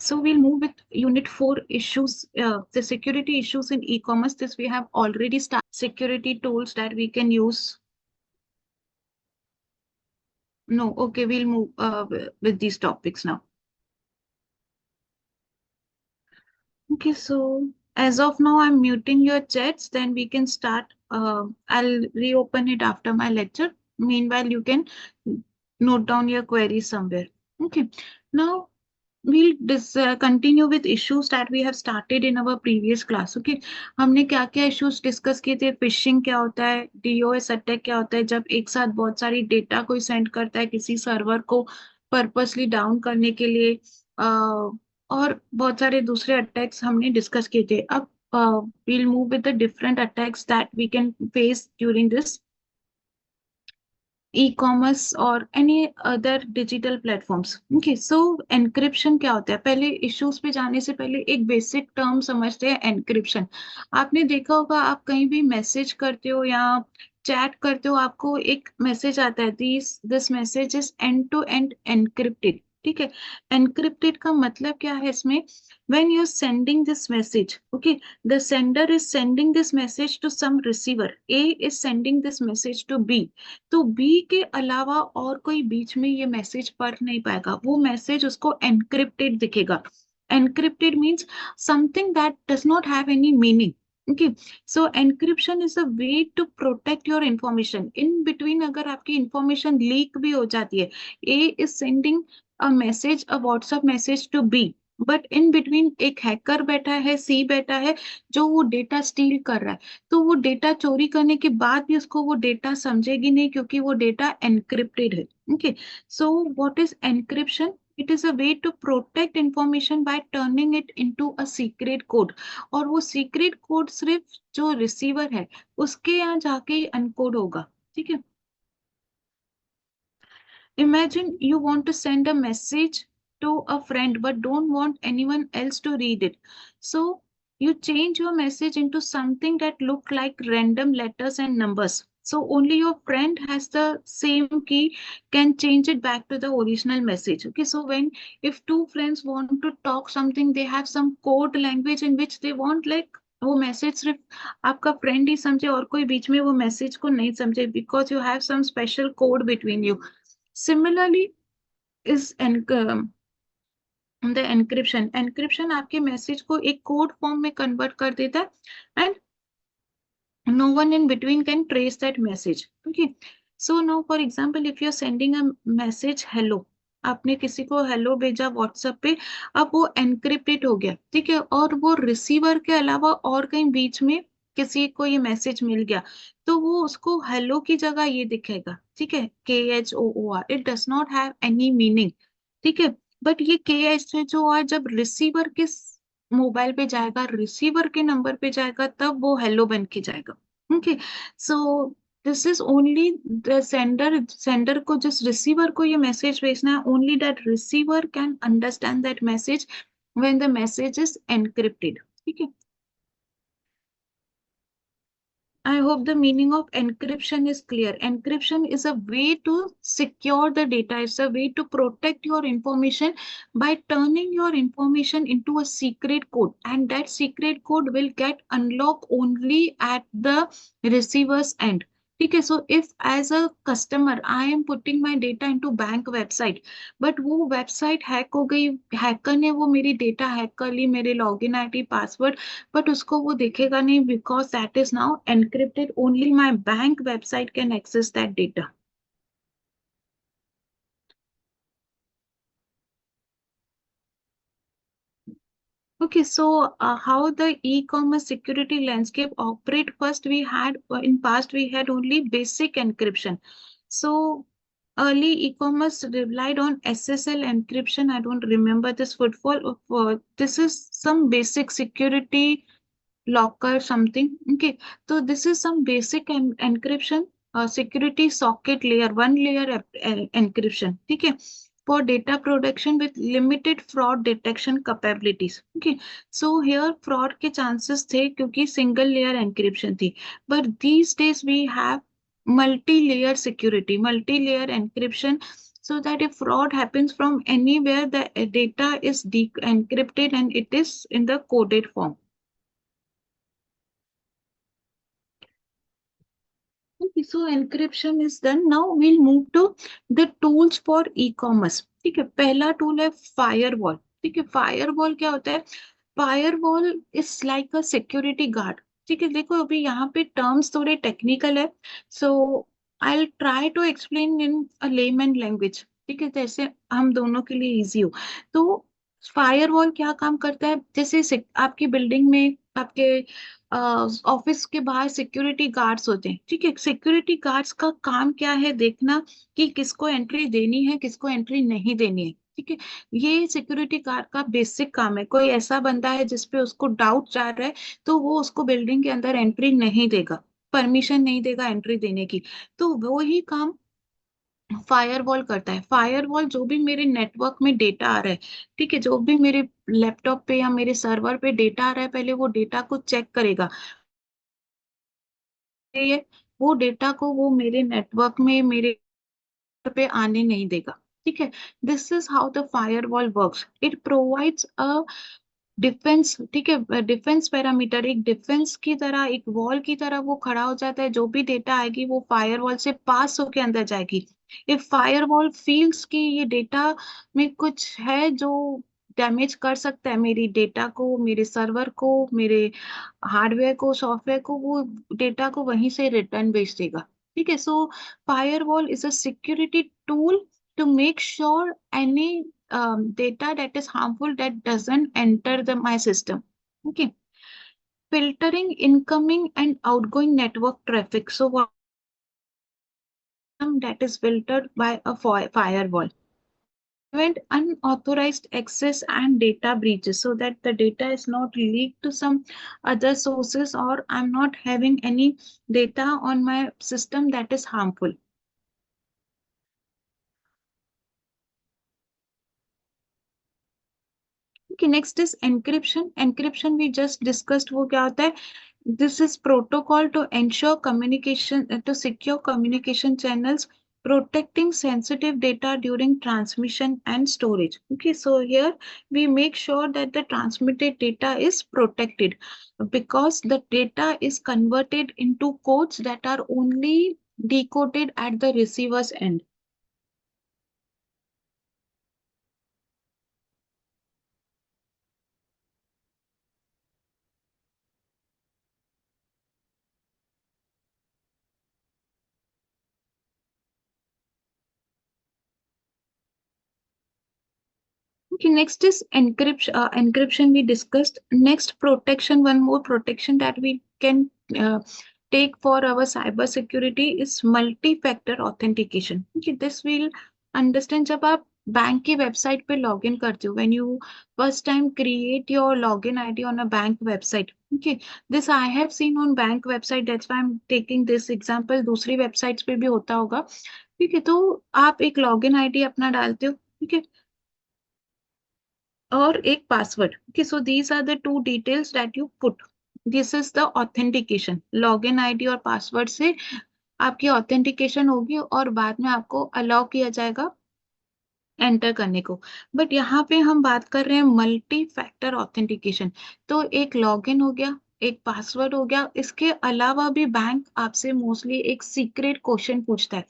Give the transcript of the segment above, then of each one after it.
So we'll move with Unit 4 issues, the security issues in e-commerce. This we have already started. Security tools that we can use. No, okay, we'll move with these topics now. Okay, so as of now, I'm muting your chats. Then we can start. I'll reopen it after my lecture. Meanwhile, you can note down your queries somewhere. Okay, now we'll continue with issues that we have started in our previous class. Okay, हमने क्या क्या issues discuss किए थे? Phishing क्या होता है? DOS attack क्या होता है? जब एक साथ बहुत सारी डेटा कोई सेंड करता है किसी सर्वर को पर्पसली डाउन करने के लिए, और बहुत सारे दूसरे अटैक्स हमने डिस्कस किए थे. अब we'll move with the different attacks that we can face during this e-commerce और any other digital platforms. Okay, so encryption क्या होता है? पहले issues पे जाने से पहले एक basic term समझते हैं, encryption. आपने देखा होगा, आप कहीं भी मैसेज करते हो या चैट करते हो, आपको एक मैसेज आता है, this message is end to end encrypted. ठीक है, एनक्रिप्टेड का मतलब क्या है इसमें? when you're sending this message, okay, the sender is sending this message to some receiver. A is sending this message to B. तो बी के अलावा और कोई बीच में ये मैसेज पढ़ नहीं पाएगा. वो मैसेज उसको एनक्रिप्टेड दिखेगा. Encrypted means something that does not have any meaning. Okay, so encryption is a way to protect your information. In between अगर आपकी इंफॉर्मेशन लीक भी हो जाती है, A is sending a message, a WhatsApp message to B, but in between एक hacker बैठा है, सी बैठा है, जो वो डेटा स्टील कर रहा है. तो वो डेटा चोरी करने के बाद भी उसको वो डेटा समझेगी नहीं, क्योंकि वो डेटा एनक्रिप्टेड है. Okay, so what is encryption? It is a way to protect information by turning it into a secret code. और वो सीक्रेट कोड सिर्फ जो रिसीवर है उसके यहाँ जाके ही अनकोड होगा. ठीक है, imagine you want to send a message to a friend but don't want anyone else to read it. So you change your message into something that look like random letters and numbers. So only your friend has the same key, can change it back to the original message. Okay, so when if two friends want to talk something, they have some code language in which they want like वो message सिर्फ आपका friend ही समझे और कोई बीच में वो message को नहीं समझे, because you have some special code between you. Similarly, is the encryption. Encryption आपके मैसेज को एक कोड फॉर्म में कन्वर्ट कर देता है, and no one in between can trace that message. Okay, so now for example, if you're sending a message hello, आपने किसी को हेलो भेजा व्हाट्सएप पे, अब वो एनक्रिप्टेड हो गया. ठीक है, और वो रिसीवर के अलावा और कहीं बीच में किसी को ये मैसेज मिल गया, तो वो उसको हेलो की जगह ये दिखेगा. ठीक है, KHOOR, it does not have any meaning. ठीक है, बट ये KHOR जब रिसीवर के मोबाइल पे जाएगा, रिसीवर के नंबर पे जाएगा, तब वो हेलो बन के जाएगा. Okay, so this is only the sender को, जिस रिसीवर को ये मैसेज भेजना है, only that receiver can understand that message when the message is encrypted. ठीक है, I hope the meaning of encryption is clear. Encryption is a way to secure the data. It's a way to protect your information by turning your information into a secret code. And that secret code will get unlocked only at the receiver's end. ठीक है, so if as a customer I am putting my data into bank website, but वो website hack हो गई, hacker ने वो मेरी data hack कर ली, मेरे लॉगिन आईडी पासवर्ड, बट उसको वो दिखेगा नहीं, because that is now encrypted. Only my bank website can access that data. Okay, so how the e-commerce security landscape operate? First, we had in past we had only basic encryption. So early e-commerce relied on SSL encryption. I don't remember this footfall. This is some basic security locker something. Okay, so this is some basic encryption, security socket layer, one layer encryption. Okay, for data production with limited fraud detection capabilities. Okay, so here fraud के chances थे क्योंकि single layer encryption थी, but these days we have multi-layer security, multi-layer encryption. so that if fraud happens from anywhere, the data is encrypted and it is in the coded form. Okay, so encryption is done. Now we'll move to the tools for e-commerce. ठीक है, पहला tool है firewall. ठीक है, firewall क्या होता है? Firewall is like a security guard. ठीक है, देखो अभी यहाँ पे टर्म्स थोड़े टेक्निकल है, so I try to explain in a layman language. ठीक है, जैसे हम दोनों के लिए इजी हो. तो फायरवॉल क्या काम करता है? जैसे आपकी बिल्डिंग में, आपके ऑफिस के बाहर सिक्योरिटी गार्ड्स होते हैं. ठीक है, सिक्योरिटी गार्ड्स का काम क्या है? देखना कि किसको एंट्री देनी है, किसको एंट्री नहीं देनी है. ठीक है, ये सिक्योरिटी गार्ड का बेसिक काम है. कोई ऐसा बंदा है जिसपे उसको डाउट जा रहा है, तो वो उसको बिल्डिंग के अंदर एंट्री नहीं देगा, परमिशन नहीं देगा एंट्री देने की. तो वो ही काम फायरवॉल करता है. फायरवॉल जो भी मेरे नेटवर्क में डेटा आ रहा है, ठीक है, जो भी मेरे लैपटॉप पे या मेरे सर्वर पे डेटा आ रहा है, पहले वो डेटा को चेक करेगा. ये वो डेटा को वो मेरे नेटवर्क में, मेरे पे आने नहीं देगा. ठीक है, this is how the firewall works. It provides a defence. ठीक है, डिफेंस पैरामीटर, एक डिफेंस की तरह, एक वॉल की तरह वो खड़ा हो जाता है. जो भी डेटा आएगी वो फायरवॉल से पास होके अंदर जाएगी. इफ फायरवॉल फील्स कि ये डेटा में कुछ है जो डैमेज कर सकता है मेरी डेटा को, मेरे सर्वर को, मेरे हार्डवेयर को, सॉफ्टवेयर को, वो डेटा को वहीं से रिटर्न भेज देगा. ठीक है, so firewall is a security tool to make sure any data that is harmful that doesn't enter my system. Okay, filtering incoming and outgoing network traffic. So what that is filtered by a firewall. Prevent unauthorized access and data breaches, so that the data is not leaked to some other sources, or I'm not having any data on my system that is harmful. Okay, next is encryption. Encryption we just discussed. वो क्या होता है? This is protocol to ensure communication, to secure communication channels, protecting sensitive data during transmission and storage. Okay, so here we make sure that the transmitted data is protected, because the data is converted into codes that are only decoded at the receiver's end. Okay, next is encryption. Encryption we discussed. Next, protection. One more protection that we can take for our cyber security is multi-factor authentication. Okay, this will understand जब आप bank की website पे log in करते हो, when you first time create your login ID on a bank website. Okay, this I have seen on bank website. That's why I'm taking this example. दूसरी websites पे भी होता होगा. ठीक है, तो आप एक लॉगिन आईडी अपना डालते हो. ठीक है, और एक password. Okay, so these are the two details that you put. This is the authentication. Login ID और पासवर्ड से आपकी ऑथेंटिकेशन होगी और बाद में आपको अलाउ किया जाएगा एंटर करने को. बट यहाँ पे हम बात कर रहे हैं मल्टी फैक्टर ऑथेंटिकेशन. तो एक लॉगिन हो गया, एक पासवर्ड हो गया, इसके अलावा भी बैंक आपसे मोस्टली एक सीक्रेट क्वेश्चन पूछता है.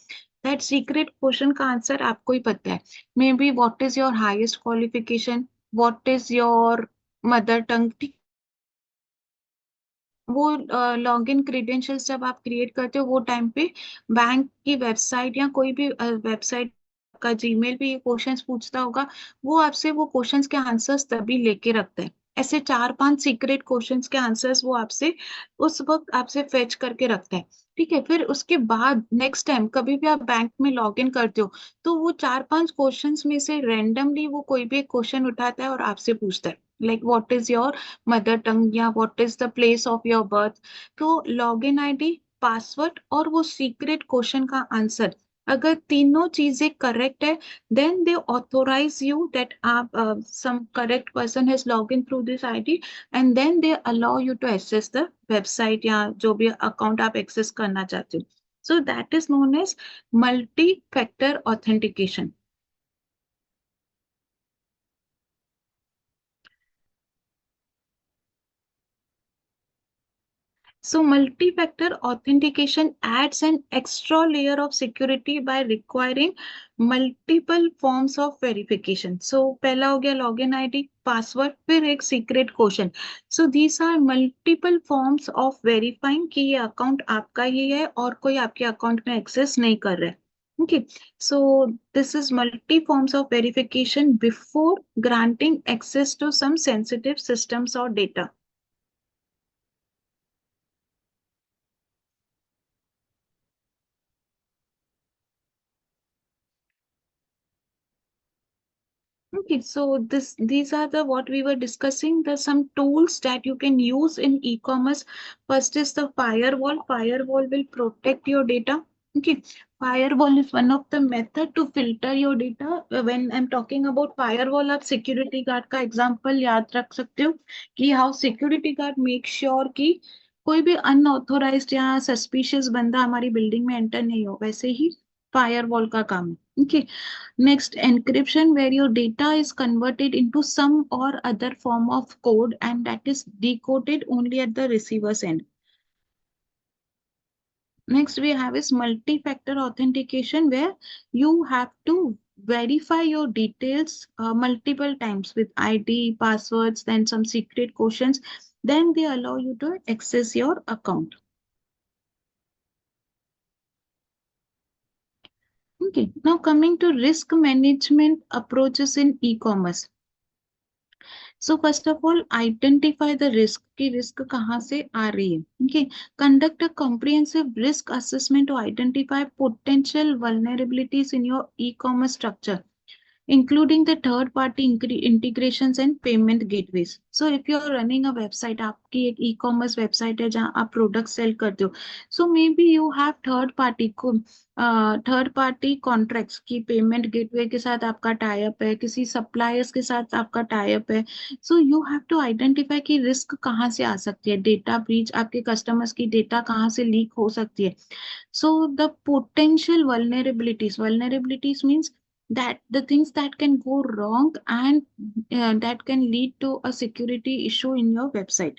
दैट सीक्रेट क्वेश्चन का आंसर आपको ही पता है. May be what is your highest qualification, what is your mother टंग. वो लॉगिन क्रेडेंशियल्स जब आप क्रिएट करते हो, वो टाइम पे बैंक की वेबसाइट या कोई भी वेबसाइट का जीमेल भी ये क्वेश्चंस पूछता होगा. वो आपसे वो क्वेश्चंस के आंसर्स तभी लेके रखता है. ऐसे 4-5 सीक्रेट क्वेश्चंस के आंसर्स वो आपसे उस वक्त आपसे फेच करके रखता है. ठीक है, फिर उसके बाद नेक्स्ट टाइम कभी भी आप बैंक में लॉग इन करते हो, तो वो 4-5 क्वेश्चंस में से रेंडमली वो कोई भी एक क्वेश्चन उठाता है और आपसे पूछता है, like what is your mother tongue या what is the place of your birth. तो लॉगिन आईडी, पासवर्ड और वो सीक्रेट क्वेश्चन का आंसर, अगर तीनों चीजें करेक्ट है, then they authorize you that आप some correct person has log in through this ID, and then they allow you to access the website या जो भी अकाउंट आप एक्सेस करना चाहते हो. So that is known as multi factor authentication. So multi-factor authentication adds an extra layer of security by requiring multiple forms of verification. So पहला हो गया login ID, password, फिर एक secret question. So these are multiple forms of verifying कि ये account आपका ही है और कोई आपके account में access नहीं कर रहा है. Okay, so this is multi forms of verification before granting access to some sensitive systems or data. Okay, so these are the what we were discussing. There's some tools that you can use in e-commerce. First is the firewall. Firewall will protect your data. Okay, firewall is one of the method to filter your data. When I'm talking about firewall, आप security guard का example याद रख सकते हो कि how security guard make sure कि कोई भी unauthorized या suspicious बंदा हमारी building में enter नहीं हो. वैसे ही firewall का काम है. Okay. Next, encryption, where your data is converted into some or other form of code and that is decoded only at the receiver's end. Next, we have is multi-factor authentication, where you have to verify your details multiple times with ID, passwords, then some secret questions. Then they allow you to access your account. Okay, now coming to risk management approaches in e-commerce. So first of all, identify the risk कि risk कहाँ से आ रही है. Okay, conduct a comprehensive risk assessment to identify potential vulnerabilities in your e-commerce structure, including the third party integrations and payment gateways. So if you are running a website, आपकी एक e-commerce website है जहाँ आप product sell करते हो, so maybe you have third party contracts की payment gateway के साथ आपका टाई अप है, किसी सप्लायर्स के साथ आपका टाई अप है. So you have to identify कि रिस्क कहाँ से आ सकती है, डेटा ब्रीच, आपके कस्टमर्स की डेटा कहाँ से लीक हो सकती है. So the potential vulnerabilities means that the things that can go wrong and that can lead to a security issue in your website.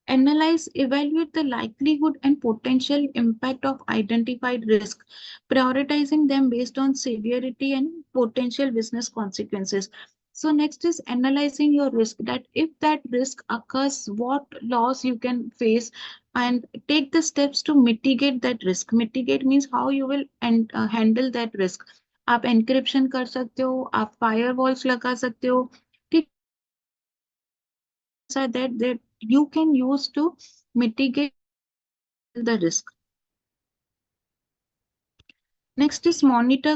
Analyze, evaluate the likelihood and potential impact of identified risk, prioritizing them based on severity and potential business consequences. So next is analyzing your risk, that if that risk occurs, what loss you can face and take the steps to mitigate that risk. Mitigate means how you will handle that risk. आप encryption कर सकते हो, आप firewalls लगा सकते हो, ठीक है, that you can use to mitigate the risk. Next is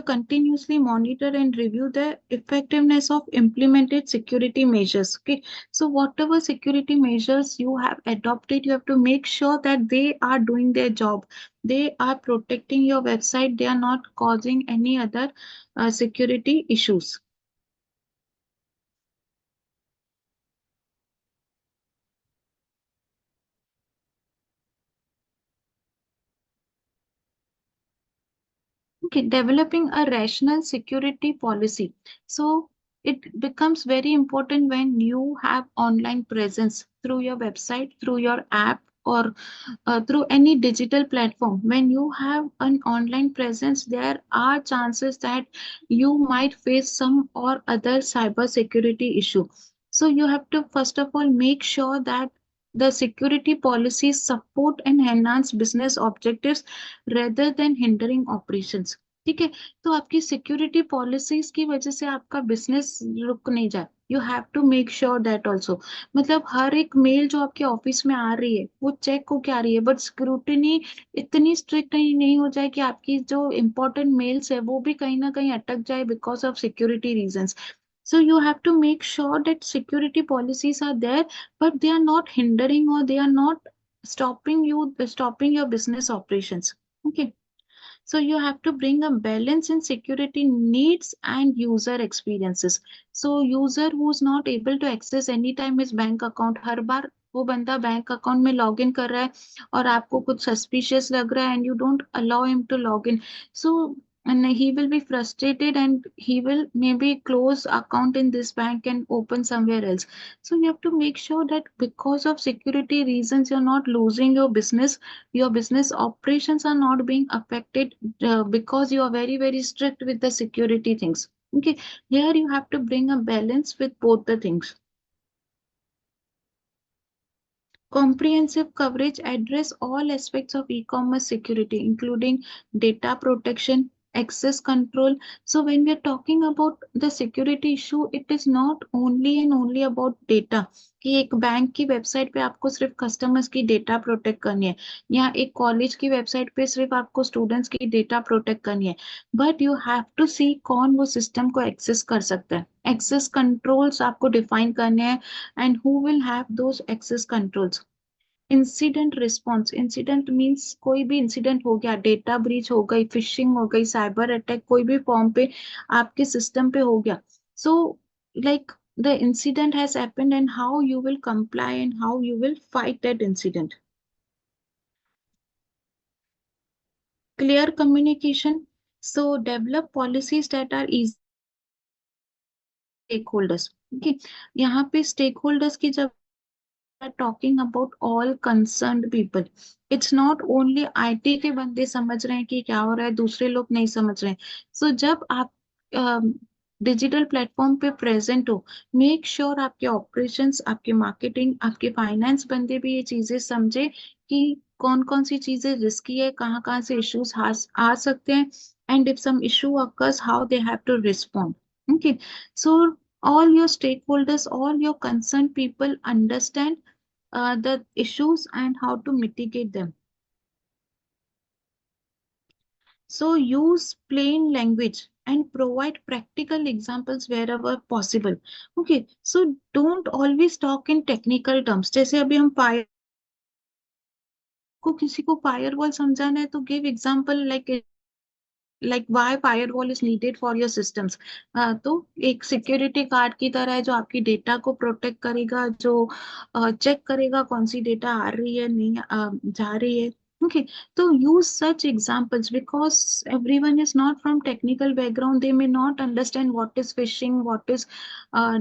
continuously monitor and review the effectiveness of implemented security measures. Okay, so whatever security measures you have adopted, you have to make sure that they are doing their job. They are protecting your website. They are not causing any other security issues. Okay, developing a rational security policy. So it becomes very important when you have online presence through your website, through your app, or through any digital platform. When you have an online presence, there are chances that you might face some or other cyber security issue. So you have to first of all make sure that the security policies support and enhance business objectives rather than hindering operations. ठीक है, तो आपकी security policies की वजह से आपका business रुक नहीं जाए. You have to make sure that also. मतलब हर एक मेल जो आपके ऑफिस में आ रही है वो चेक हो के आ रही है, बट स्क्रूटिनी इतनी स्ट्रिक्ट नहीं हो जाए कि आपकी जो इम्पोर्टेंट मेल्स है वो भी कहीं ना कहीं अटक जाए because of security reasons. So you have to make sure that security policies are there, but they are not hindering or they are not stopping your business operations. Okay. So you have to bring a balance in security needs and user experiences. So user who's not able to access anytime his bank account, हर बार वो बंदा bank account में log in कर रहा है और आपको कुछ suspicious लग रहा है and you don't allow him to log in. So and he will be frustrated and he will maybe close account in this bank and open somewhere else. So you have to make sure that because of security reasons you're not losing your business operations are not being affected, because you are very strict with the security things. Okay, here you have to bring a balance with both the things. Comprehensive coverage address all aspects of e-commerce security, including data protection, access control. So when we are talking about the security issue, it is not only and only about data. कि एक bank की website पे आपको सिर्फ customers की data protect करनी है, या एक कॉलेज की वेबसाइट पे सिर्फ आपको स्टूडेंट्स की डेटा प्रोटेक्ट करनी है, बट यू हैव टू सी कौन वो सिस्टम को एक्सेस कर सकता है। एक्सेस कंट्रोल्स आपको डिफाइन करने हैं, and who will have those access controls. Incident response, incident means कोई भी इंसिडेंट हो गया, डेटा ब्रीच हो गई, फिशिंग हो गई, साइबर अटैक कोई भी फॉर्म पे आपके सिस्टम पे हो गया, so like the incident has happened and how you will comply and how you will fight that incident. Clear communication, so develop policies that are easy stakeholders. Okay, यहाँ पे stakeholders की जब are talking about all concerned people. It's not only IT के बंदे समझ रहे हैं कि क्या हो रहा है, दूसरे लोग नहीं समझ रहे हैं. So जब आप डिजिटल प्लेटफॉर्म पे प्रेजेंट हो, मेक श्योर आपके ऑपरेशंस, आपके मार्केटिंग, आपके फाइनेंस बंदे भी ये चीजें समझे कि कौन कौन सी चीजें रिस्की है, कहाँ कहाँ से इश्यूज आ सकते हैं, and if some issue occurs how they have to respond. Okay, so all your stakeholders, all your concerned people understand the issues and how to mitigate them. So use plain language and provide practical examples wherever possible. Okay, so don't always talk in technical terms. जैसे अभी हम fire को किसी को firewall समझाना है तो give example like why firewall is needed for your systems. तो एक सिक्योरिटी गार्ड की तरह है जो आपकी डेटा को प्रोटेक्ट करेगा, जो चेक करेगा कौन सी डेटा आ रही है, नहीं जा रही है। Okay, so use such examples because everyone is not from technical background. They may not understand what is phishing, what is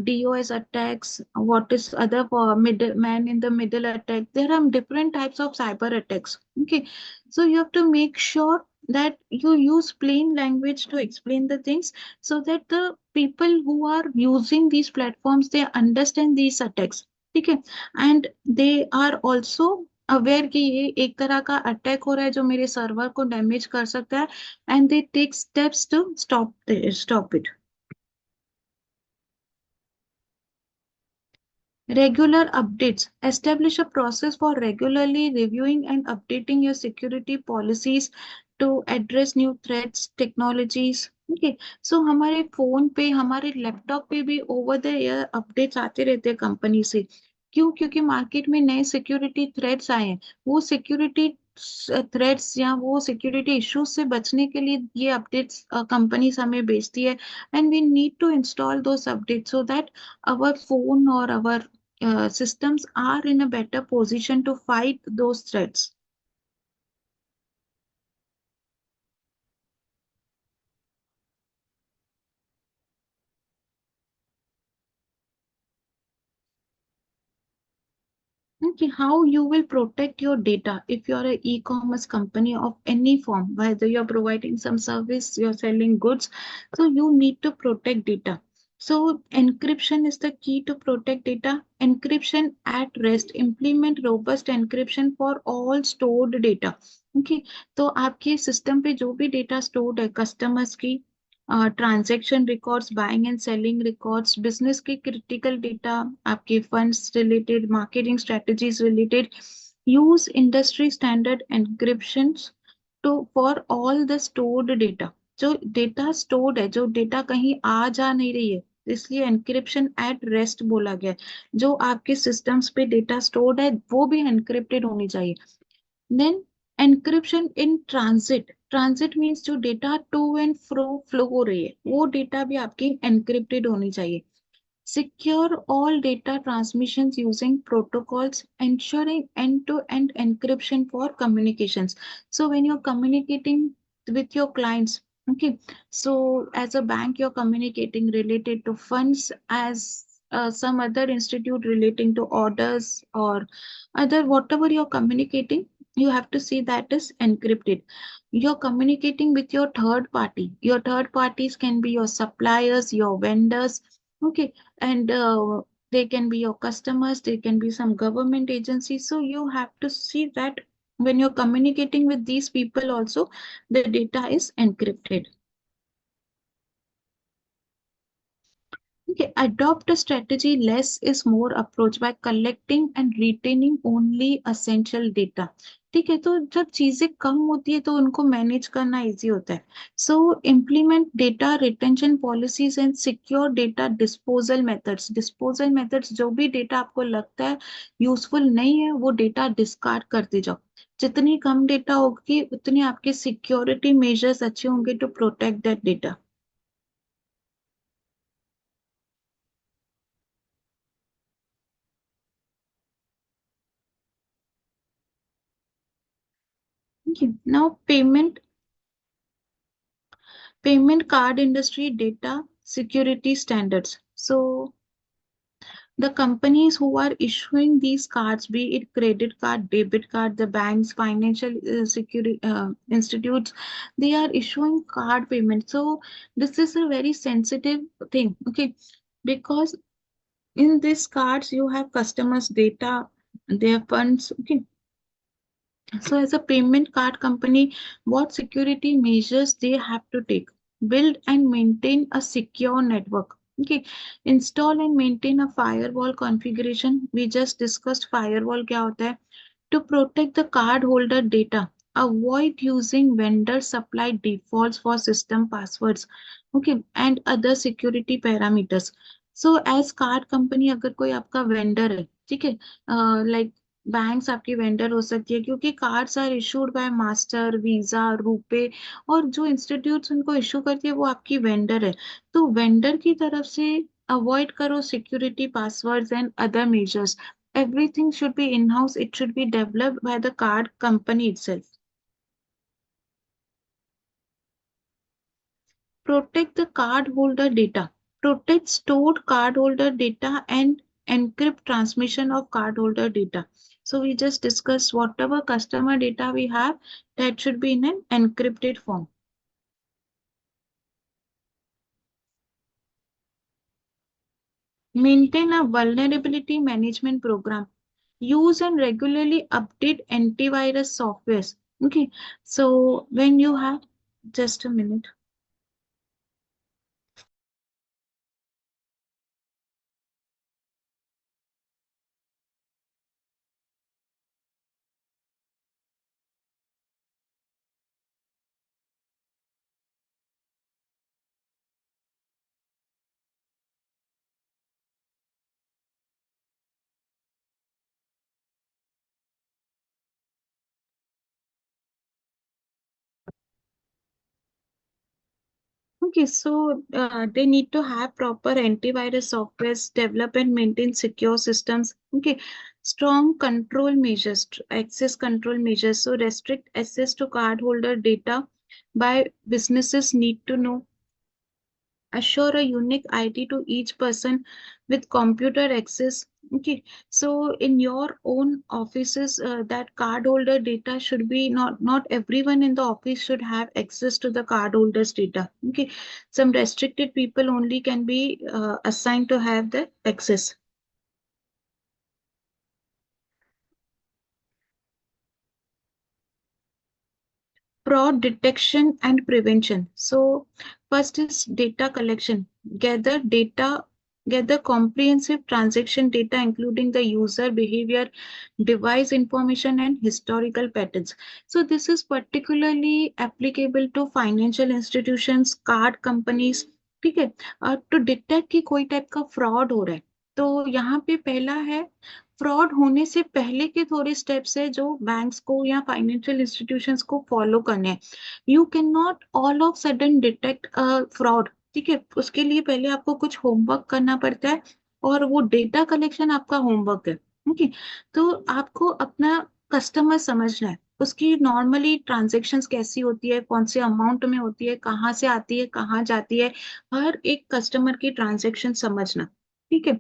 DOS attacks, what is other middle man in the middle attack. There are different types of cyber attacks. Okay, so you have to make sure that you use plain language to explain the things so that the people who are using these platforms they understand these attacks. ठीक है, and they are also aware कि ये एक तरह का attack हो रहा है जो मेरे सर्वर को डैमेज कर सकता है, and they take steps to stop it. Regular updates. Establish a process for regularly reviewing and updating your security policies to address new threats, technologies. Okay, so हमारे फोन पे, हमारे लैपटॉप पे भी over the year updates आते रहते हैं company से। क्यों? क्योंकि मार्केट में नए सिक्योरिटी थ्रेट्स आए हैं। वो सिक्योरिटी थ्रेट्स या वो सिक्योरिटी इश्यूज से बचने के लिए ये अपडेट्स कंपनीज हमें भेजती है, and we need to install those updates so that our phone or our systems are in a better position to fight those threats. Okay, how you will protect your data if you're an e-commerce company of any form, whether you're providing some service, you're selling goods, so you need to protect data. So encryption is the key to protect data. Encryption at rest. Implement robust encryption for all stored data. Okay, तो आपके system पे जो भी data stored है, customers की transaction records, buying and selling records, business के critical data, आपके funds related, marketing strategies related, use industry standard encryption to for all the stored data. जो डेटा स्टोर्ड है, जो डेटा कहीं आ जा नहीं रही है, इसलिए एनक्रिप्शन एट रेस्ट बोला गया है। जो आपके सिस्टम्स पे डेटा स्टोर्ड है वो भी एनक्रिप्टेड होनी चाहिए। Then encryption in transit. Transit means जो data to and fro flow हो रही है वो डेटा भी आपकी एनक्रिप्टेड होनी चाहिए। Secure all data transmissions using protocols, ensuring end-to-end encryption for communications. So when you're communicating with your clients, Okay, so as a bank, you're communicating related to funds, as some other institute relating to orders or other whatever you're communicating, you have to see that is encrypted. You're communicating with your third party. Your third parties can be your suppliers, your vendors, okay, and they can be your customers, they can be some government agencies. So you have to see that when you're communicating with these people also, the data is encrypted. Okay, adopt a strategy less is more approach by collecting and retaining only essential data. ठीक है, तो जब चीजें कम होती है तो उनको manage करना इजी होता है. So implement data retention policies and secure data disposal methods जो भी डेटा आपको लगता है यूजफुल नहीं है वो डेटा डिस्कार्ड करते जाओ. जितनी कम डेटा होगी उतनी आपके सिक्योरिटी मेजर्स अच्छे होंगे to protect that data. Now payment card industry data security standards. So the companies who are issuing these cards, be it credit card, debit card, the banks, financial security institutes, they are issuing card payment. So this is a very sensitive thing, okay? Because in these cards you have customers' data, their funds, okay? So as a payment card company, what security measures they have to take? Build and maintain a secure network. Okay, install and maintain a firewall configuration. We just discussed firewall क्या होता है. To protect the cardholder data. Avoid using vendor supplied defaults for system passwords. Okay, and other security parameters. So as card company अगर कोई आपका vendor है, ठीक है, like banks आपकी वेंडर हो सकती है क्योंकि cards are issued by master, Visa, RuPay, और जो इंस्टीट्यूट्स उनको इशू करती है वो आपकी वेंडर है. तो वेंडर की तरफ से अवॉइड करो security passwords and other measures. Everything should be in-house. It should be developed by the card company itself. Protect the cardholder data. Protect stored cardholder data and encrypt transmission of cardholder data. So we just discussed whatever customer data we have, that should be in an encrypted form. Maintain a vulnerability management program. Use and regularly update antivirus softwares. Okay, so when you have, just a minute. Okay, so they need to have proper antivirus softwares, develop and maintain secure systems. Okay, strong control measures, access control measures. So restrict access to cardholder data by businesses need to know. Assure a unique ID to each person with computer access. Okay, so in your own offices, that cardholder data should be not everyone in the office should have access to the cardholders data. Okay, some restricted people only can be assigned to have the access. Fraud detection and prevention. So first is data collection. Gather data, gather comprehensive transaction data, including the user behavior, device information, and historical patterns. So this is particularly applicable to financial institutions, card companies. ठीक है, to detect कि कोई type का fraud हो रहा है. तो यहाँ पे पहला है, फ्रॉड होने से पहले के थोड़े स्टेप्स है जो बैंक्स को या फाइनेंशियल इंस्टीट्यूशंस को फॉलो करने हैं. You can not all of sudden detect fraud. ठीक है, उसके लिए पहले आपको कुछ होमवर्क करना पड़ता है और वो डेटा कलेक्शन आपका होमवर्क है. ओके, तो आपको अपना कस्टमर समझना है. उसकी नॉर्मली ट्रांजेक्शन्स कैसी होती है, कौन से अमाउंट में होती है, कहाँ से आती है, कहाँ जाती है, हर एक कस्टमर की ट्रांजेक्शन समझना। ठीक है।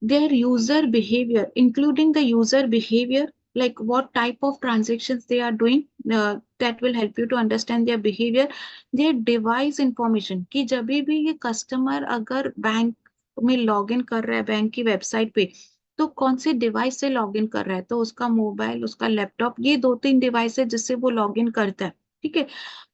Their user behavior, including the user behavior, like what type of transactions they are doing, that will help you to understand their behavior. Their device information, कि जब भी ये कस्टमर अगर बैंक में लॉग इन कर रहा है, बैंक की वेबसाइट पे, तो कौन से डिवाइस से लॉग इन कर रहा है, तो उसका मोबाइल, उसका लैपटॉप, ये दो तीन डिवाइस है जिससे वो लॉग इन करता है। ठीक है।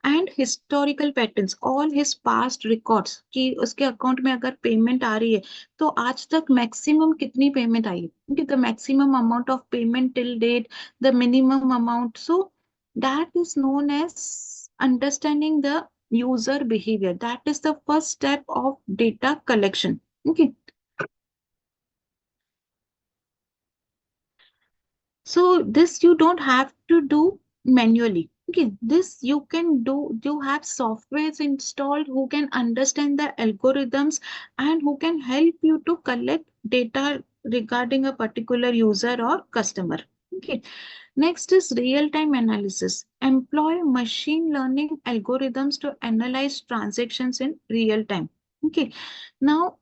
And historical patterns, all his past records, कि उसके अकाउंट में अगर पेमेंट आ रही है तो आज तक मैक्सिमम कितनी पेमेंट आई है, क्योंकि the maximum amount of payment till date, the minimum amount, so that is known as understanding the user behaviour, that is the first step of data collection. Okay. So this you don't have to do manually. Okay, this you can do. You have softwares installed who can understand the algorithms and who can help you to collect data regarding a particular user or customer. Okay. Next is real-time analysis. Employ machine learning algorithms to analyze transactions in real time. Okay. Now,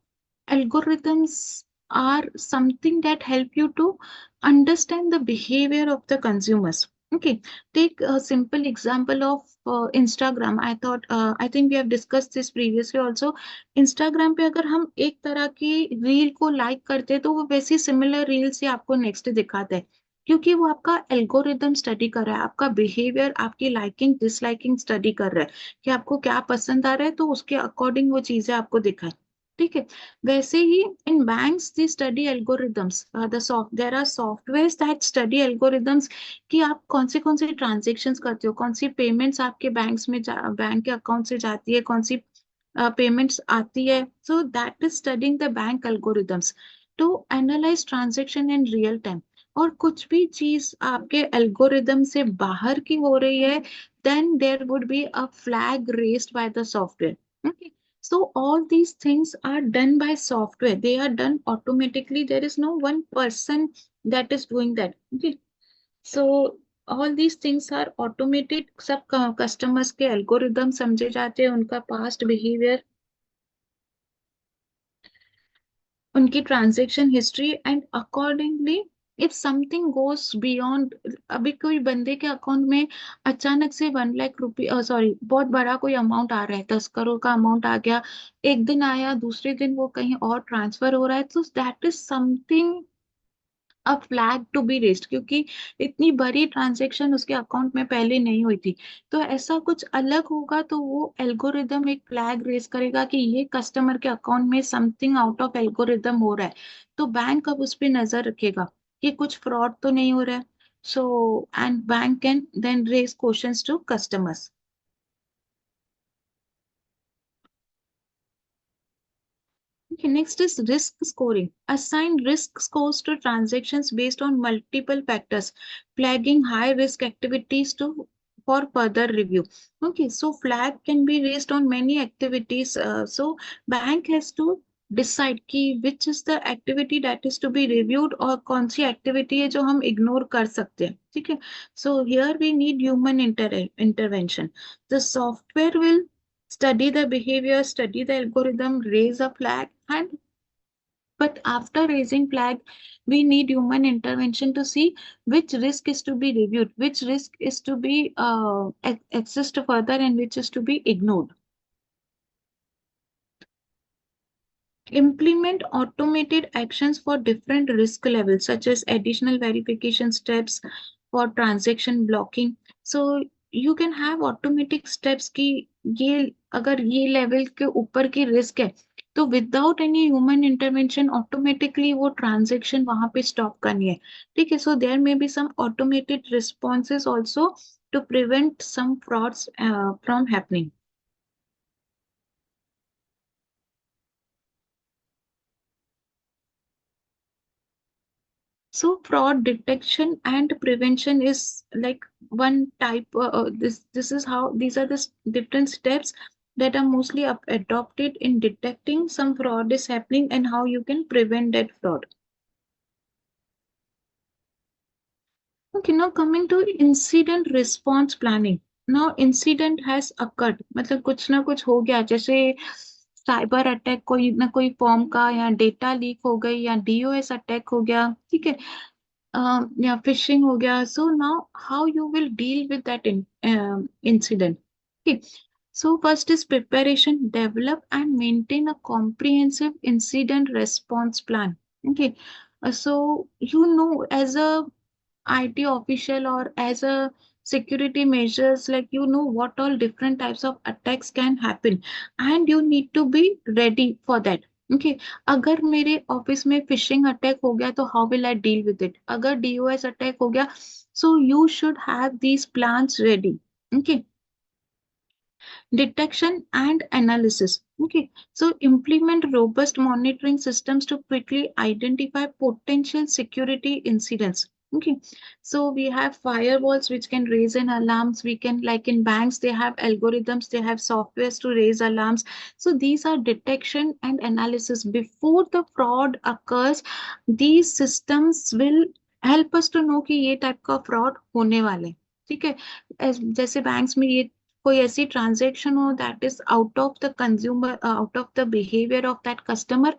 algorithms are something that help you to understand the behavior of the consumers. Okay, take a simple example of Instagram. I think we have discussed this previously also. Instagram पे अगर हम एक तरह की reel को like करते हैं तो वो वैसी सिमिलर रील से आपको नेक्स्ट दिखाता है, क्योंकि वो आपका एल्गोरिदम स्टडी कर रहा है, आपका बिहेवियर, आपकी लाइकिंग डिसलाइकिंग स्टडी कर रहा है, कि आपको क्या पसंद आ रहा है, तो उसके अकॉर्डिंग वो चीजें आपको दिखाए। ठीक है। वैसे ही in banks they study algorithms, there are softwares that study algorithms, कि आप कौन से ट्रांजेक्शन्स करते हो, कौन सी पेमेंट्स आपके बैंक्स में बैंक के अकाउंट से जाती है, कौन सी पेमेंट्स आती है, so that is studying the bank algorithms to analyse transaction in real time. और कुछ भी चीज आपके एल्गोरिदम से बाहर की हो रही है, then there would be a flag raised by the software. So all these things are done by software. They are done automatically. There is no one person that is doing that. Okay. So all these things are automated. सब customers के algorithm समझे जाते हैं, उनका past behavior, उनकी transaction history, and accordingly if something goes beyond, अभी कोई बंदे के अकाउंट में अचानक से 1 लाख रुपये, सॉरी, बहुत बड़ा कोई अमाउंट आ रहा है, 10 करोड़ का अमाउंट आ गया, एक दिन आया, दूसरे दिन वो कहीं और ट्रांसफर हो रहा है, तो that is something a flag to be raised, क्योंकि इतनी बड़ी ट्रांजेक्शन उसके अकाउंट में पहले नहीं हुई थी। तो ऐसा कुछ अलग होगा तो वो एल्गोरिदम एक फ्लैग रेस करेगा कि ये कस्टमर के अकाउंट में समथिंग आउट ऑफ एल्गोरिदम हो रहा है, तो बैंक अब उस पर नजर रखेगा कि कुछ फ्रॉड तो नहीं हो रहा है। So and bank can then raise questions to customers. Okay, next is risk scoring. Assign risk scores to transactions based on multiple factors, flagging high risk activities to for further review. Okay, so flag can be raised on many activities. So bank has to decide कि which is the activity that is to be reviewed, और कौन सी activity है जो हम ignore कर सकते हैं। ठीक है। So here we need human intervention. The software will study the behavior, study the algorithm, raise a flag, and but after raising flag, we need human intervention to see which risk is to be reviewed, which risk is to be accessed further, and which is to be ignored. Implement automated actions for different risk levels, such as additional verification steps for transaction blocking. So you can have automatic steps कि ये अगर ये level के ऊपर की risk है, तो without any human intervention automatically वो ट्रांजेक्शन वहां पे स्टॉप करनी है। ठीक है। So there may be some automated responses also to prevent some frauds from happening. So fraud detection and prevention is like one type. This is how these are the different steps that are mostly adopted in detecting some fraud is happening and how you can prevent that fraud. Okay, now coming to incident response planning. Now incident has occurred, मतलब कुछ ना कुछ हो गया, जैसे cyber attack कोई ना कोई फॉर्म का, या डेटा लीक हो गई, या डीओएस अटैक हो गया, ठीक है, या फिशिंग हो गया. So now how you will deal with that incident. Okay. So first is preparation, develop and maintain a comprehensive incident response plan. Okay. So you know, as a IT official or as a security measures, like you know what all different types of attacks can happen, and you need to be ready for that. Okay. अगर मेरे office में phishing attack हो गया तो how will I deal with it. अगर DOS attack हो गया, so you should have these plans ready. Okay. Detection and analysis. Okay, so implement robust monitoring systems to quickly identify potential security incidents. Okay, so we have firewalls which can raise an alarms. We can, like in banks, they have algorithms, they have softwares to raise alarms. So these are detection and analysis. Before the fraud occurs, these systems will help us to know कि ये type का fraud होने वाले. ठीक है. जैसे banks में ये कोई ऐसी ट्रांजेक्शन हो that is out of the consumer, out of the behaviour of that customer,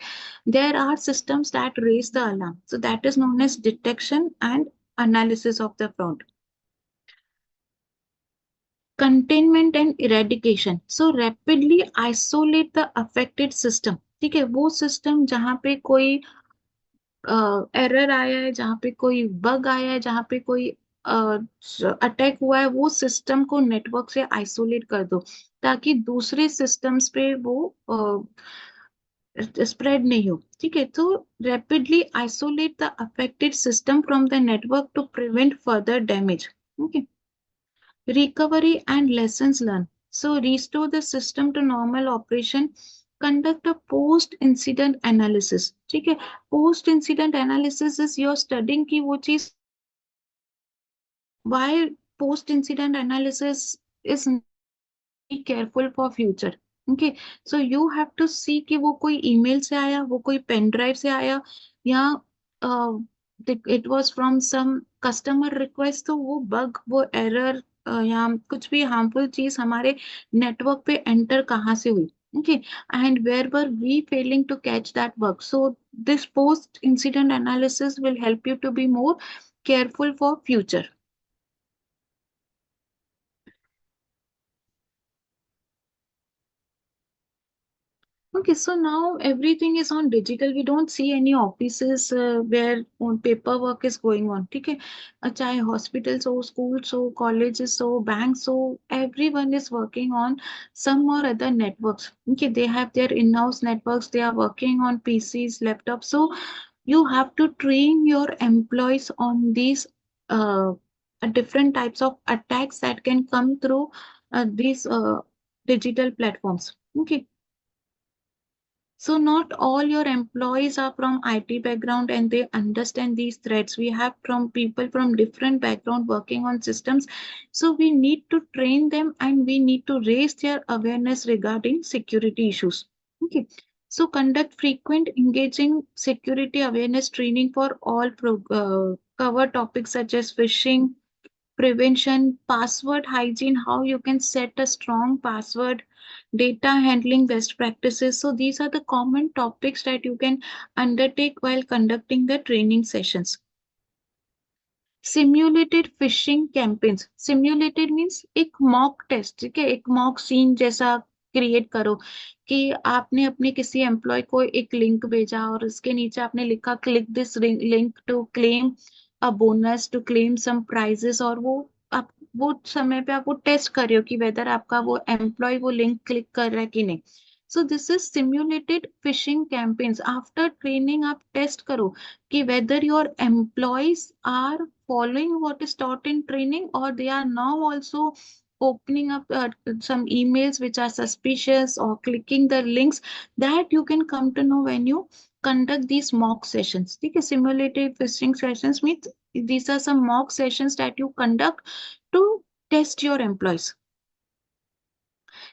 there are systems that raise the alarm. So that is known as detection and analysis of the fraud. Containment and eradication. So rapidly isolate the affected system. ठीक है, वो system जहाँ पे कोई error आया है, जहाँ पे कोई बग आया है, जहाँ पे कोई अटैक हुआ है, वो सिस्टम को नेटवर्क से आइसोलेट कर दो, ताकि दूसरे सिस्टम्स पे वो स्प्रेड नहीं हो. ठीक है, तो rapidly isolate the affected system from the network to prevent further damage. Okay. Recovery and lessons learned. So restore the system to normal operation. Conduct a post-incident analysis. ठीक है, post-incident analysis is your studying की वो चीज. Why post-incident analysis is be careful for future. Okay, so you have to see कि वो कोई email से आया, वो कोई pen drive से आया, या it was from some customer request. तो वो bug, वो error, या कुछ भी harmful चीज हमारे network पे enter कहाँ से हुई. Okay, and where were we failing to catch that bug? So this post incident analysis will help you to be more careful for future. Okay, so now everything is on digital. We don't see any offices where on paperwork is going on. ठीक है, चाहे hospitals हो, schools हो, colleges हो, banks हो, everyone is working on some or other networks. Okay, they have their in-house networks. They are working on PCs, laptops. So you have to train your employees on these uh, different types of attacks that can come through these digital platforms. Okay. So not all your employees are from IT background and they understand these threats. We have from people from different background working on systems. So we need to train them and we need to raise their awareness regarding security issues. Okay. So conduct frequent engaging security awareness training for all cover topics such as phishing, prevention, password hygiene, how you can set a strong password, data handling best practices. So these are the common topics that you can undertake while conducting the training sessions. Simulated fishing campaigns. Simulated means एक mock test. ठीक है, एक mock scene जैसा create करो कि आपने अपने किसी एम्प्लॉय को एक लिंक भेजा और उसके नीचे आपने लिखा click this link to claim a bonus, to claim some prizes, और वो आप वो समय पे आप वो टेस्ट कर रहे हो कि वेदर आपका वो एम्प्लॉय वो लिंक क्लिक कर रहा है कि नहीं. So this is simulated fishing campaigns. After training आप टेस्ट करो कि whether your employees are following what is taught in training, or they are now also opening up some emails which are suspicious or clicking the links, that you can come to know when you conduct these mock sessions. ठीक है, simulated phishing sessions means these are some mock sessions that you conduct to test your employees.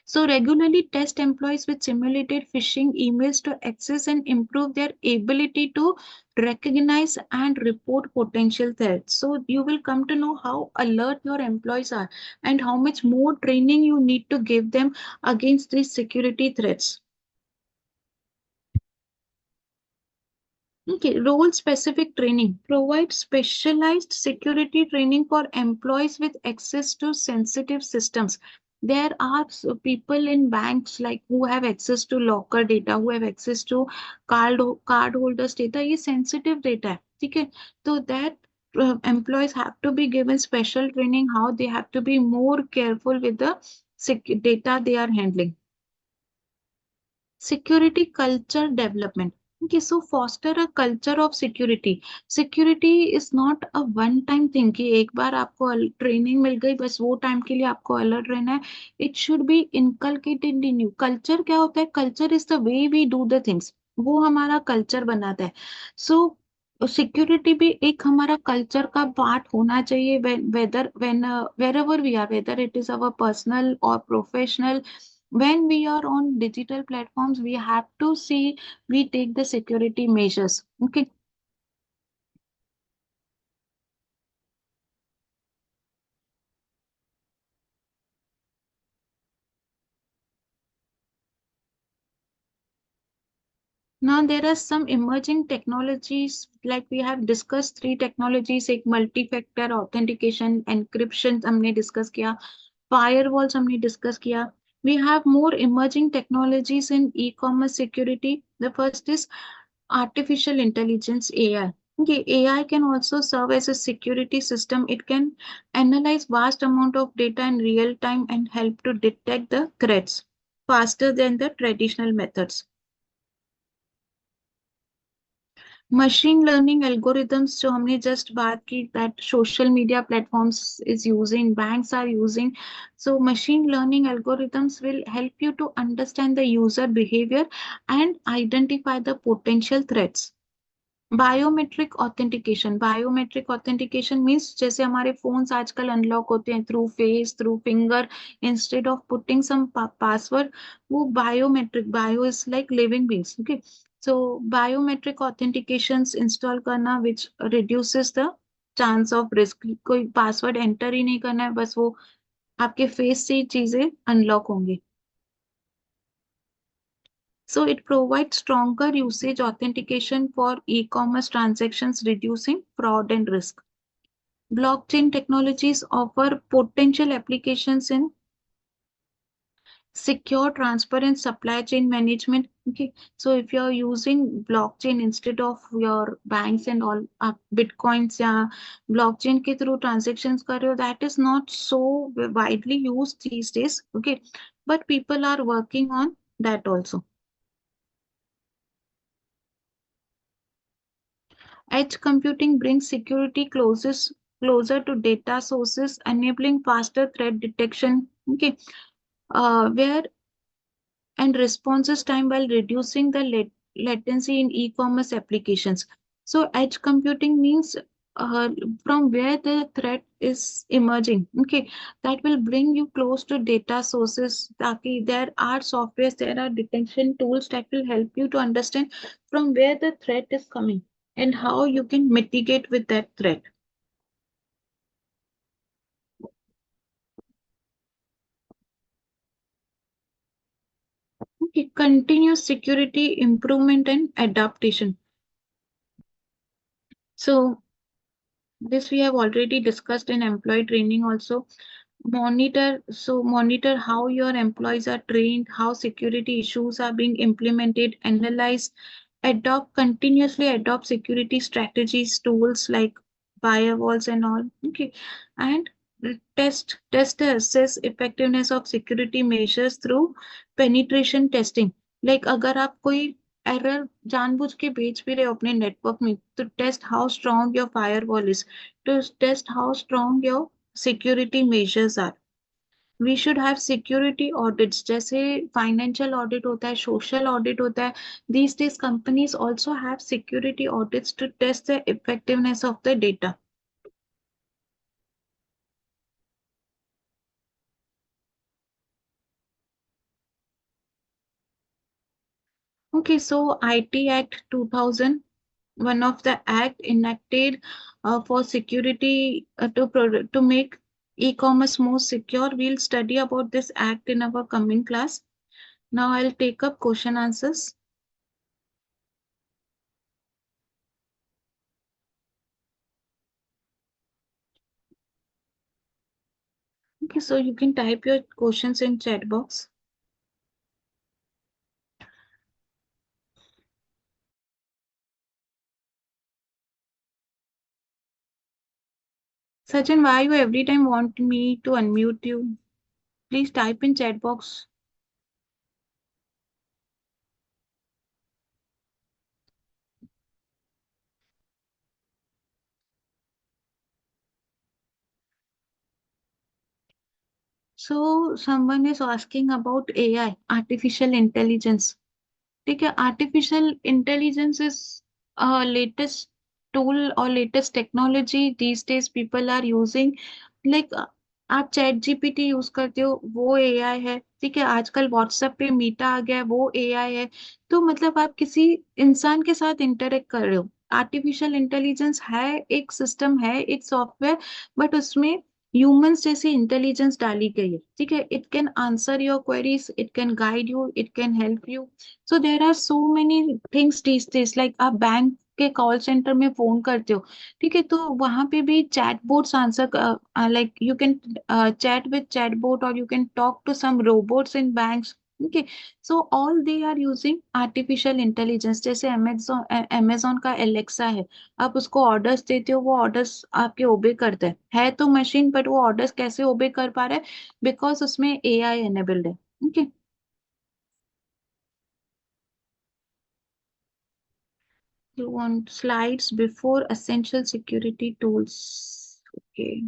So regularly test employees with simulated phishing emails to access and improve their ability to recognize and report potential threats. So you will come to know how alert your employees are and how much more training you need to give them against these security threats. Okay, role specific training. Provide specialized security training for employees with access to sensitive systems. There are people in banks like who have access to locker data, who have access to card holders data. ये sensitive data है, ठीक है? So that employees have to be given special training how they have to be more careful with the data they are handling. Security culture development. Okay, so foster a culture of security. Security is not a one time thing कि एक बार आपको training मिल गई बस वो time के लिए आपको alert रहना है. It should be inculcated in you. Culture क्या होता है? Culture is the way we do the things. वो हमारा कल्चर बनाता है. सो सिक्योरिटी भी एक हमारा कल्चर का पार्ट होना चाहिए. Whether when wherever we are, whether it is our personal और professional, when we are on digital platforms we have to see we take the security measures. Okay, now there are some emerging technologies like we have discussed three technologies. एक multi-factor authentication encryption हमने discuss किया, firewalls हमने discuss किया. We have more emerging technologies in e-commerce security. The first is artificial intelligence, AI. Okay, AI can also serve as a security system. It can analyze vast amount of data in real time and help to detect the threats faster than the traditional methods. Machine learning algorithms जो हमने just बात की, that social media platforms is using, banks are using. So machine learning algorithms will help you to understand the user behavior and identify the potential threats. Biometric authentication means जैसे हमारे phones आजकल unlock होते हैं through face, through finger, instead of putting some password. वो biometric, bio is like living beings. Okay, so biometric authentications install करना which reduces the chance of risk. कोई password enter ही नहीं करना है, बस वो आपके फेस से ही चीजें अनलॉक होंगी. So it provides stronger usage authentication for e-commerce transactions, reducing fraud and risk. Blockchain technologies offer potential applications in secure, transparent supply chain management. Okay, so if you're using blockchain instead of your banks and all bitcoins या blockchain के through transactions कर रहे हो, that is not so widely used these days. Okay, but people are working on that also. Edge computing brings security closer to data sources, enabling faster threat detection. Okay, where and responses time while reducing the latency in e-commerce applications. So edge computing means uh, from where the threat is emerging. Okay, that will bring you close to data sources. ताकि there are softwares, there are detection tools that will help you to understand from where the threat is coming and how you can mitigate with that threat. Okay, continuous security improvement and adaptation. So this we have already discussed in employee training also. Monitor how your employees are trained, how security issues are being implemented, analyze, continuously adopt security strategies, tools like firewalls and all. Okay, and test assess effectiveness of security measures through penetration testing. Like अगर आप कोई error जानबूझ के भेज भी रहे हो अपने नेटवर्क में, तो test how strong your firewall is, to test how strong your security measures are. We should have security audits. जैसे financial audit होता है, social audit होता है. These days companies also have security audits to test the effectiveness of the data. Okay, so IT Act 2000, one of the act enacted for security to make e-commerce more secure. We'll study about this act in our coming class. Now I'll take up question answers. Okay, so you can type your questions in chat box. Sachin, why you every time want me to unmute you? Please type in chat box. So someone is asking about AI, artificial intelligence. ठीक है, artificial intelligence is latest tool और latest technology these days people are using. Like आप ChatGPT use करते हो, वो AI है। ठीक है, आजकल व्हाट्सएप पे मीटा आ गया है, वो एआई है। तो मतलब आप किसी इंसान के साथ इंटरेक्ट कर रहे हो। आर्टिफिशियल इंटेलिजेंस है, एक सिस्टम है, एक सॉफ्टवेयर, बट उसमें ह्यूमंस जैसी इंटेलिजेंस डाली गई है। ठीक है, it can answer your queries, it can guide you, it can help you. So there are so many things these days, like आप बैंक के कॉल सेंटर में फोन करते हो। ठीक है, तो वहां पे भी chat bots answer, like you can chat with chat bot और you can talk to some robots in banks. Okay, so all they are using artificial intelligence. जैसे अमेजोन अमेजोन का एलेक्सा है, आप उसको ऑर्डर्स देते हो, वो ऑर्डर्स आपके ओबे करता है तो मशीन, बट वो ऑर्डर्स कैसे ओबे कर पा रहा है? बिकॉज उसमें एआई एनेबल्ड है। Okay, you want slides before essential security tools. Okay.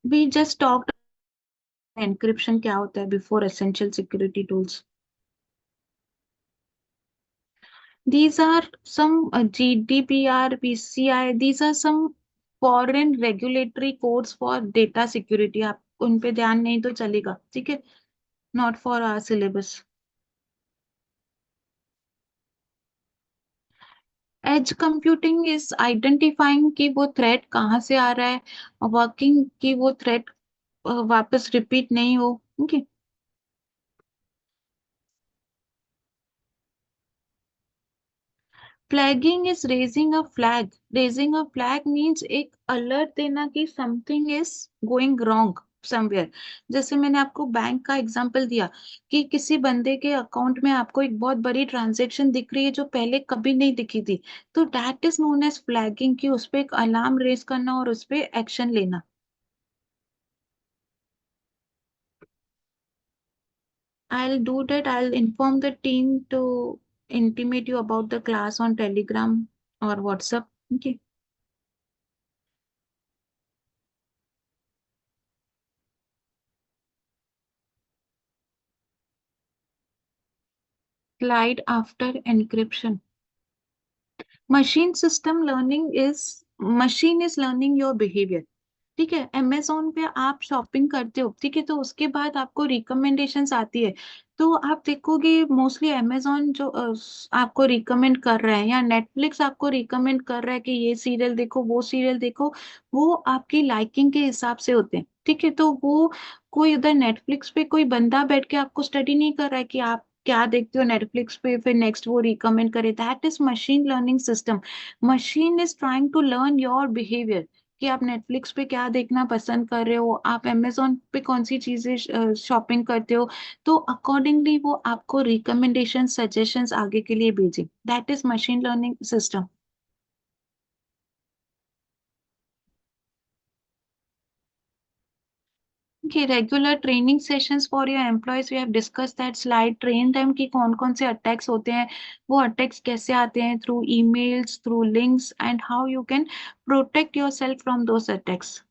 We just talked encryption क्या होता है before essential security tools. These are some GDPR, PCI. These are some foreign regulatory codes for data security. आप उन पे ध्यान नहीं तो चलेगा, ठीक है? Not for our syllabus. Edge computing is identifying कि वो थ्रेट कहाँ से आ रहा है, वर्किंग कि वो थ्रेट वापस रिपीट नहीं हो। Okay, flagging is raising a flag. Raising a flag means एक अलर्ट देना कि something is going wrong somewhere. जैसे मैंने आपको बैंक का एग्जांपल दिया कि किसी बंदे के अकाउंट में आपको एक बहुत बड़ी ट्रांजैक्शन दिख रही है जो पहले कभी नहीं दिखी थी, तो that is known as flagging, कि उस पर एक अलार्म रेज करना और उस पर एक्शन लेना। I'll do that. I'll inform the team to intimate you about the class on Telegram or WhatsApp. Okay. Slide after encryption. Machine is learning your behavior. ठीक है, अमेजोन पे आप शॉपिंग करते हो, ठीक है, तो उसके बाद आपको रिकमेंडेशंस आती है। तो आप देखोगे मोस्टली अमेजोन जो आपको रिकमेंड कर रहा है, या नेटफ्लिक्स आपको रिकमेंड कर रहा है कि ये सीरियल देखो, वो सीरियल देखो, वो आपकी लाइकिंग के हिसाब से होते हैं। ठीक है, तो वो कोई उधर नेटफ्लिक्स पे कोई बंदा बैठ के आपको स्टडी नहीं कर रहा है कि आप क्या देखते हो नेटफ्लिक्स पे, फिर नेक्स्ट वो रिकमेंड करे। That is machine learning system. Machine is trying to learn your behaviour, कि आप नेटफ्लिक्स पे क्या देखना पसंद कर रहे हो, आप अमेजोन पे कौन सी चीजें शॉपिंग करते हो, तो अकॉर्डिंगली वो आपको रिकमेंडेशन सजेशंस आगे के लिए भेजे। That is machine learning system. कि regular training sessions for your employees, we have discuss that slide, train them कि कौन कौन से अटैक्स होते हैं, वो अटैक्स कैसे आते हैं, through emails, through links, and how you can protect your self from those attacks.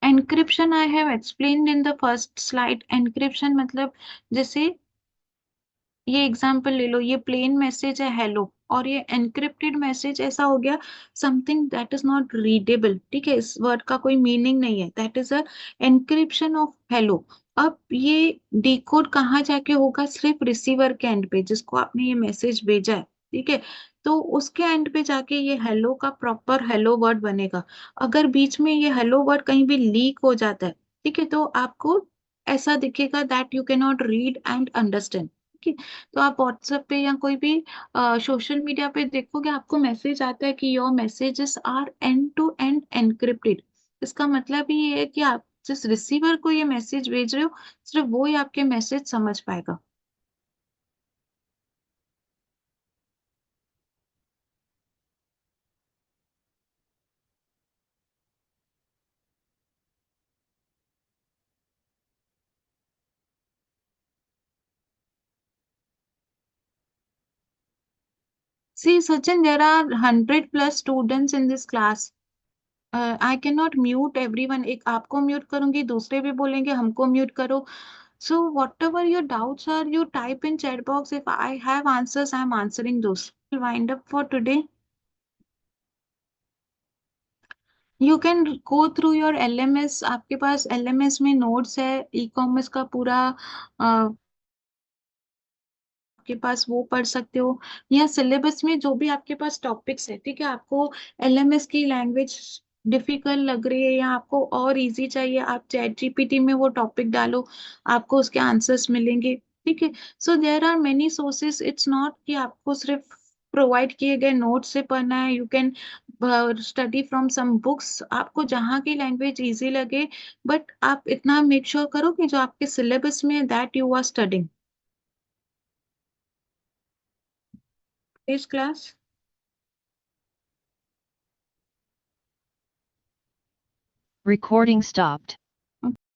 Encryption I have explained in the first slide. Encryption मतलब, जैसे ये एग्जांपल ले लो, ये प्लेन मैसेज है हेलो, और ये एनक्रिप्टेड मैसेज ऐसा हो गया something that is not readable, ठीक है, इस वर्ड का कोई मीनिंग नहीं है, that is a encryption of hello. अब ये डिकोड कहाँ जाके होगा? सिर्फ रिसीवर के एंड पे, जिसको आपने ये मैसेज भेजा है, ठीक है, तो उसके एंड पे जाके ये हेलो का प्रॉपर हेलो वर्ड बनेगा। अगर बीच में ये हेलो वर्ड कहीं भी लीक हो जाता है, ठीक है, तो आपको ऐसा दिखेगा that you can not read and understand, ठीक है। तो आप व्हाट्सएप पे या कोई भी सोशल मीडिया पे देखोगे, आपको मैसेज आता है कि your messages are end to end encrypted. इसका मतलब ये है कि आप जिस रिसीवर को ये मैसेज भेज रहे हो, सिर्फ वो ही आपके मैसेज समझ पाएगा। See, Sachin, there are 100 plus students in this class. I can not mute everyone. एक आपको म्यूट करूंगी, दूसरे भी बोलेंगे हमको म्यूट करो। So whatever your doubts are, you type in chat box, if I have answers I am answering those. Wind up for today. You can go through your LMS, आपके पास LMS में notes है, e commerce का पूरा आपके पास, वो पढ़ सकते हो। या सिलेबस में जो भी आपके पास टॉपिक्स है, ठीक है, आपको एलएमएस की लैंग्वेज डिफिकल्ट लग रही है या आपको और इजी चाहिए, आप चैट जीपीटी में वो टॉपिक डालो, आपको उसके आंसर्स मिलेंगे, ठीक है। So there are many sources, it's not कि आपको सिर्फ प्रोवाइड किए गए नोट से पढ़ना है। You can study from some books, आपको जहाँ की लैंग्वेज इजी लगे, बट आप इतना मेक श्योर करो कि जो आपके सिलेबस में that you are studying this class. Recording stopped.